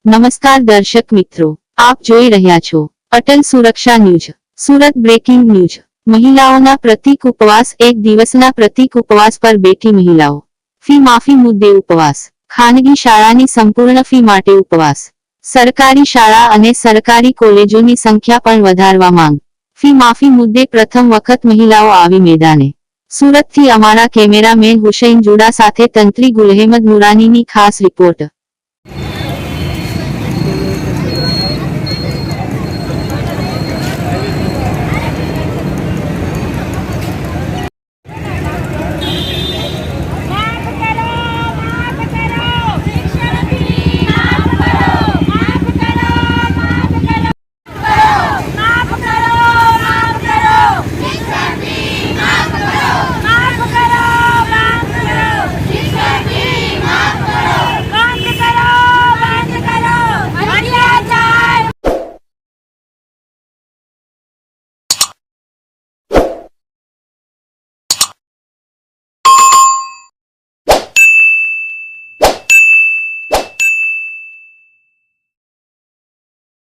નમસ્કાર દર્શક મિત્રો, આપ જોઈ રહ્યા છો અટલ સુરક્ષા ન્યૂઝ. Surat breaking news. મહિલાઓના પ્રતિક ઉપવાસ. એક દિવસના પ્રતિક ઉપવાસ પર બેઠી મહિલાઓ. ફી માફી મુદ્દે ઉપવાસ. ખાનગી શાળાની સંપૂર્ણ ફી માટે ઉપવાસ. સરકારી શાળા અને સરકારી કોલેજોની સંખ્યા પણ વધારવા માંગ. ફી માફી મુદ્દે પ્રથમ વખત મહિલાઓ આવી મેદાને. સુરતથી અમારા કેમેરામેન હુસૈન જુડા સાથે તંત્રી ગુલહેમદ નુરાનીની ખાસ રિપોર્ટ.